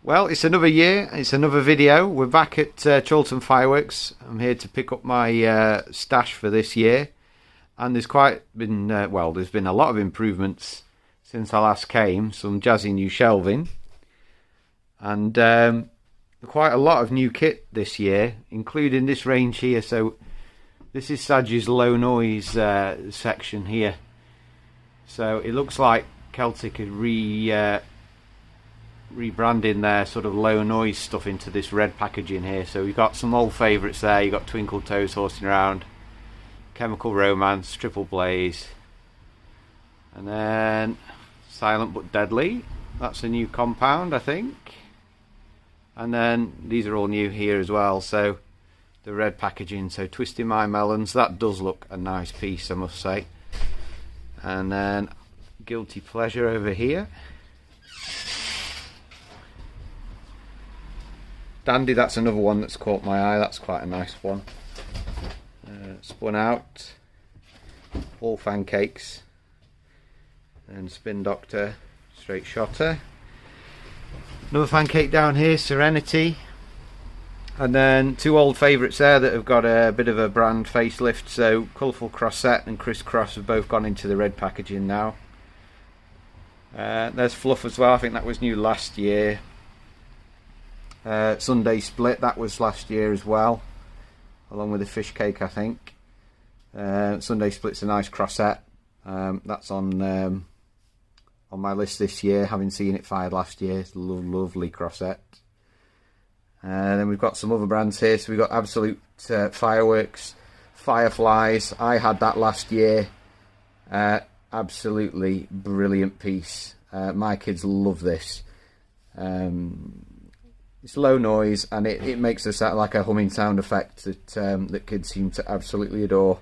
Well, it's another year, it's another video. We're back at Chorlton Fireworks. I'm here to pick up my stash for this year. And there's been a lot of improvements since I last came. Some jazzy new shelving. And quite a lot of new kit this year, including this range here. So this is Saggys low noise section here. So it looks like Celtic is rebranding their sort of low noise stuff into this red packaging here. So we've got some old favourites there. You've got Twinkle Toes horsing around, Chemical Romance, Triple Blaze, and then Silent But Deadly. That's a new compound, I think. And then these are all new here as well. So the red packaging. So Twisting My Melons, that does look a nice piece, I must say. And then Guilty Pleasure over here. Dandy, that's another one that's caught my eye. That's quite a nice one. Spun Out, All Fan Cakes, and Spin Doctor, Straight Shotter. Another fan cake down here, Serenity, and then two old favourites there that have got a bit of a brand facelift. So Colourful Crossette and Crisscross have both gone into the red packaging now. There's Fluff as well. I think that was new last year. Sunday Split, that was last year as well, along with the fish cake, I think. Sunday Split's a nice crossette. That's on my list this year, having seen it fired last year. It's a lovely crossette. Then we've got some other brands here. So we've got Absolute Fireworks, Fireflies. I had that last year. Absolutely brilliant piece. My kids love this. It's low noise, and it makes us sound like a humming sound effect that kids seem to absolutely adore.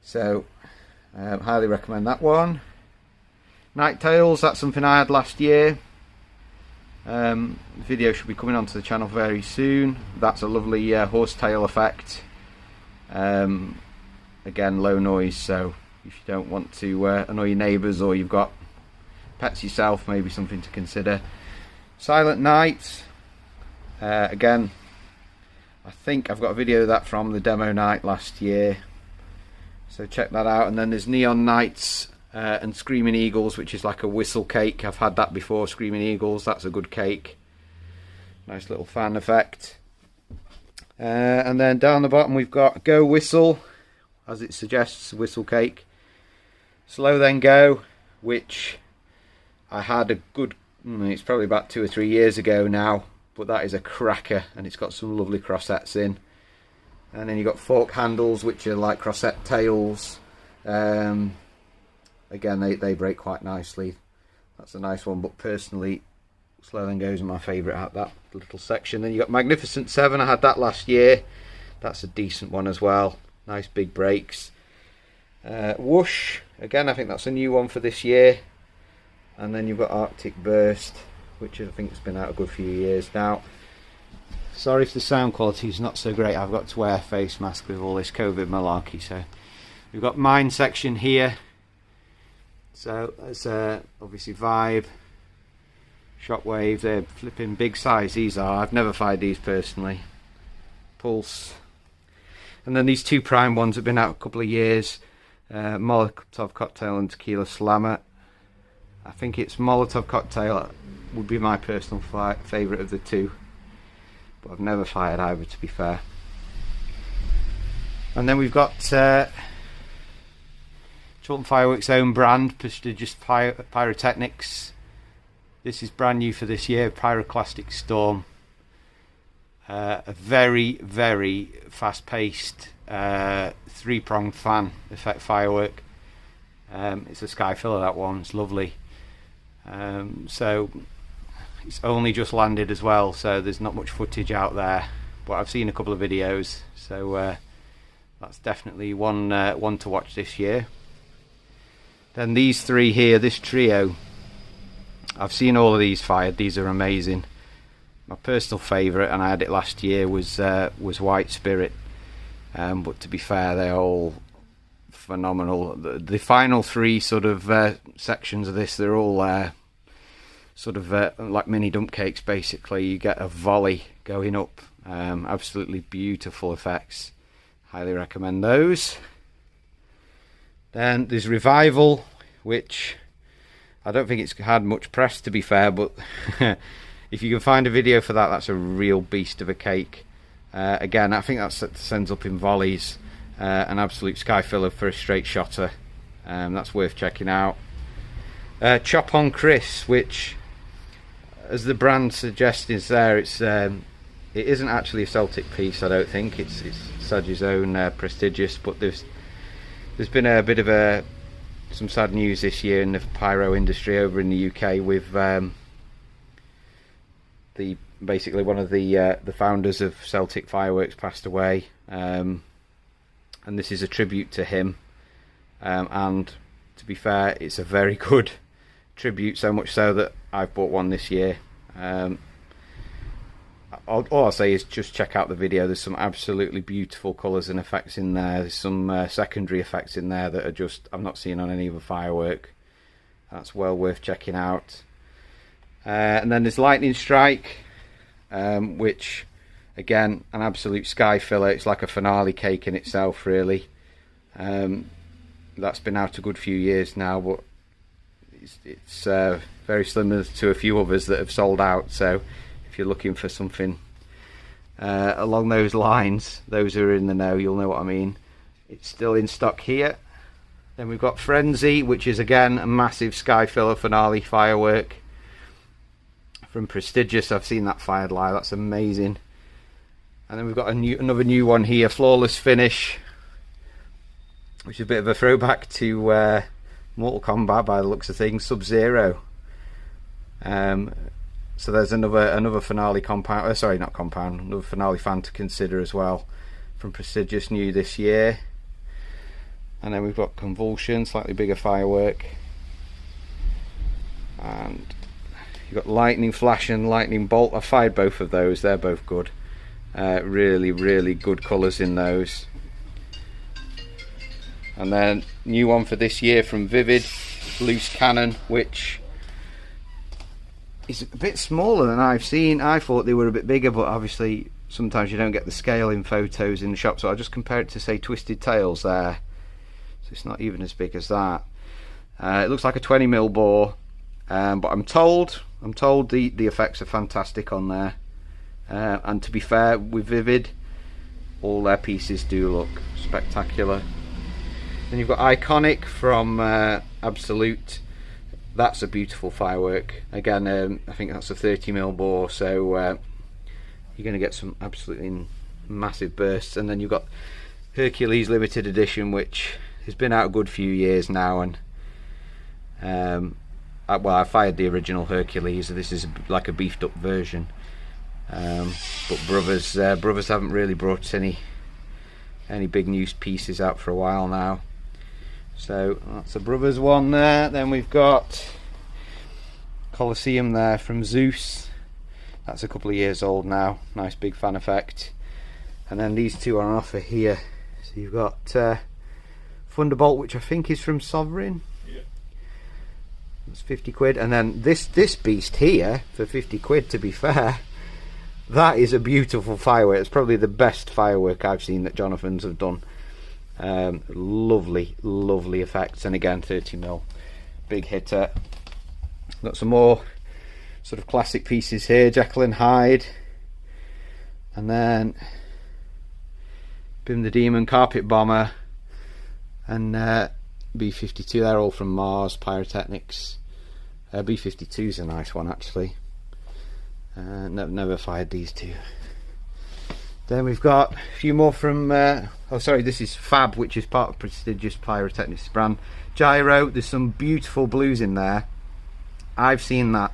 So, highly recommend that one. Night Tails, that's something I had last year. The video should be coming onto the channel very soon. That's a lovely horsetail effect. Again, low noise, so if you don't want to annoy your neighbours or you've got pets yourself, maybe something to consider. Silent Night. Again, I think I've got a video of that from the demo night last year, so check that out. And then there's Neon Nights and Screaming Eagles, which is like a whistle cake. I've had that before, Screaming Eagles. That's a good cake. Nice little fan effect. And then down the bottom we've got Go Whistle, as it suggests, whistle cake. Slow Then Go, which I had a good, it's probably about 2 or 3 years ago now. But that is a cracker, and it's got some lovely crossettes in. And then you've got Fork Handles, which are like crossette tails. Again, they break quite nicely. That's a nice one, but personally, Slow Then Goes my favourite out that little section. Then you've got Magnificent 7, I had that last year. That's a decent one as well. Nice big breaks. Whoosh, again, I think that's a new one for this year. And then you've got Arctic Burst, which I think has been out a good few years now. Sorry if the sound quality is not so great. I've got to wear a face mask with all this COVID malarkey. So we've got Mine section here. So that's obviously Vive Shockwave. They're flipping big size, these are. I've never fired these personally. Pulse. And then these two prime ones have been out a couple of years. Molotov Cocktail and Tequila Slammer. I think it's Molotov Cocktail would be my personal favourite of the two, but I've never fired either, to be fair. And then we've got Chorlton Fireworks' own brand, Prestigious Pyrotechnics. This is brand new for this year, Pyroclastic Storm. A very, very fast-paced 3-pronged fan effect firework. It's a sky filler, that one. It's lovely. So it's only just landed as well, so there's not much footage out there, but I've seen a couple of videos, so that's definitely one to watch this year. Then these three here, this trio, I've seen all of these fired. These are amazing. My personal favourite, and I had it last year, was White Spirit, but to be fair, they're all phenomenal. The final three sort of sections of this, they're all sort of like mini dump cakes. Basically, you get a volley going up. Absolutely beautiful effects. Highly recommend those. Then there's Revival, which I don't think it's had much press, to be fair, but if you can find a video for that, that's a real beast of a cake. Again, I think that sends up in volleys. An absolute sky filler for a straight shotter. That's worth checking out. Chop on Chris, which, as the brand suggests, is there. It isn't actually a Celtic piece, I don't think. It's Saggys' own Prestigious, but there's been a bit of some sad news this year in the pyro industry over in the UK with basically one of the founders of Celtic Fireworks passed away, and this is a tribute to him. And to be fair, it's a very good tribute, so much so that I've bought one this year. All I'll say is just check out the video. There's some absolutely beautiful colours and effects in there. There's some secondary effects in there that are just I've not seen on any other firework. That's well worth checking out. And then there's Lightning Strike, which again, an absolute sky filler. It's like a finale cake in itself, really. That's been out a good few years now, but it's very similar to a few others that have sold out. So if you're looking for something along those lines, those who are in the know, you'll know what I mean. It's still in stock here. Then we've got Frenzy, which is again a massive sky filler finale firework from Prestigious. I've seen that fired live. That's amazing. And then we've got another new one here, Flawless Finish, which is a bit of a throwback to Mortal Kombat by the looks of things, Sub-Zero. So there's another finale compound, sorry, not compound, another finale fan to consider as well, from Prestigious, new this year. And then we've got Convulsion, slightly bigger firework. And you've got Lightning Flash and Lightning Bolt. I fired both of those, they're both good. Really, really good colours in those. And then new one for this year from Vivid, Loose Cannon, which is a bit smaller than I've seen. I thought they were a bit bigger, but obviously sometimes you don't get the scale in photos in the shop, so I'll just compare it to, say, Twisted Tails there. So it's not even as big as that. It looks like a 20mm bore, but I'm told the effects are fantastic on there. And to be fair, with Vivid, all their pieces do look spectacular. Then you've got Iconic from Absolute. That's a beautiful firework. Again, I think that's a 30mm bore, so you're going to get some absolutely massive bursts. And then you've got Hercules Limited Edition, which has been out a good few years now. And I fired the original Hercules. This is like a beefed up version. But brothers haven't really brought any big new pieces out for a while now. So that's a brothers one there. Then we've got Colosseum there from Zeus. That's a couple of years old now. Nice big fan effect. And then these two are on offer here. So you've got Thunderbolt, which I think is from Sovereign. Yeah. That's 50 quid. And then this beast here for 50 quid, to be fair. That is a beautiful firework. It's probably the best firework I've seen that Jonathan's have done. Lovely effects, and again 30mm, big hitter. Got some more sort of classic pieces here, Jekyll and Hyde, and then Bim the Demon, Carpet Bomber, and B-52. They're all from Mars Pyrotechnics. B-52 is a nice one actually. Never fired these two. Then we've got a few more from this is FAB, which is part of Prestigious Pyrotechnics brand. Gyro, there's some beautiful blues in there. I've seen that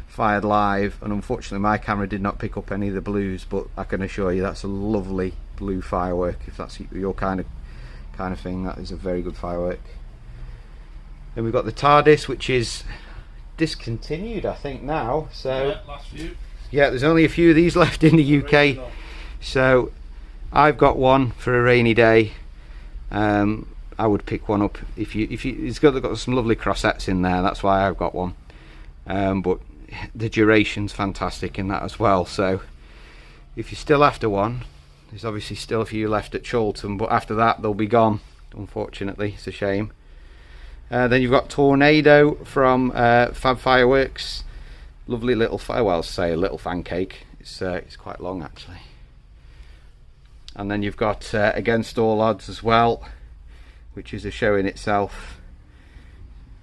fired live, and unfortunately my camera did not pick up any of the blues, but I can assure you that's a lovely blue firework. If that's your kind of thing, that is a very good firework. Then we've got the Tardis, which is discontinued I think now, so yeah, last few. Yeah, there's only a few of these left in the UK. So I've got one for a rainy day. I would pick one up if you it's got some lovely crossettes in there. That's why I've got one. But the duration's fantastic in that as well. So if you're still after one, there's obviously still a few left at Chorlton, but after that they'll be gone, unfortunately. It's a shame. Then you've got Tornado from FAB Fireworks. Lovely little well, say a little fan cake. It's quite long actually. And then you've got Against All Odds as well, which is a show in itself.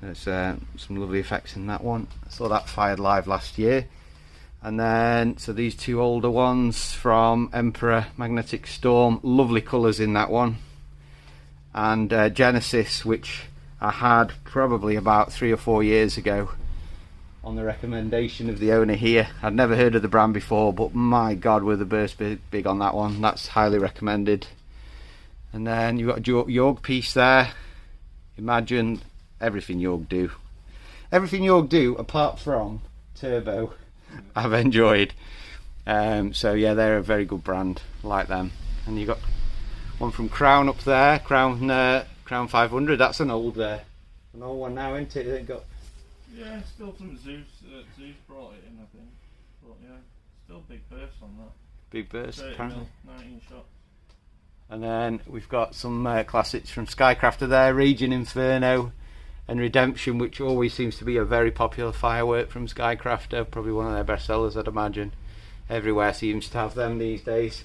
There's some lovely effects in that one. I saw that fired live last year. And then, so these two older ones from Emperor Magnetic Storm, lovely colours in that one. And Genesis, which I had probably about 3 or 4 years ago on the recommendation of the owner here. I'd never heard of the brand before, but my god, were the bursts big on that one. That's highly recommended. And then you've got a Jorg piece there. Imagine everything Jorg do. Everything Jorg do, apart from Turbo, I've enjoyed. So yeah, they're a very good brand, like them. And you've got one from Crown up there, Crown 500. That's an old one now, isn't it? They got, yeah, still from Zeus. Zeus brought it in, I think. But yeah, still big burst on that. Big burst, apparently. 19 shots. And then we've got some classics from Skycrafter there, Raging Inferno and Redemption, which always seems to be a very popular firework from Skycrafter. Probably one of their best sellers, I'd imagine. Everywhere seems to have them these days.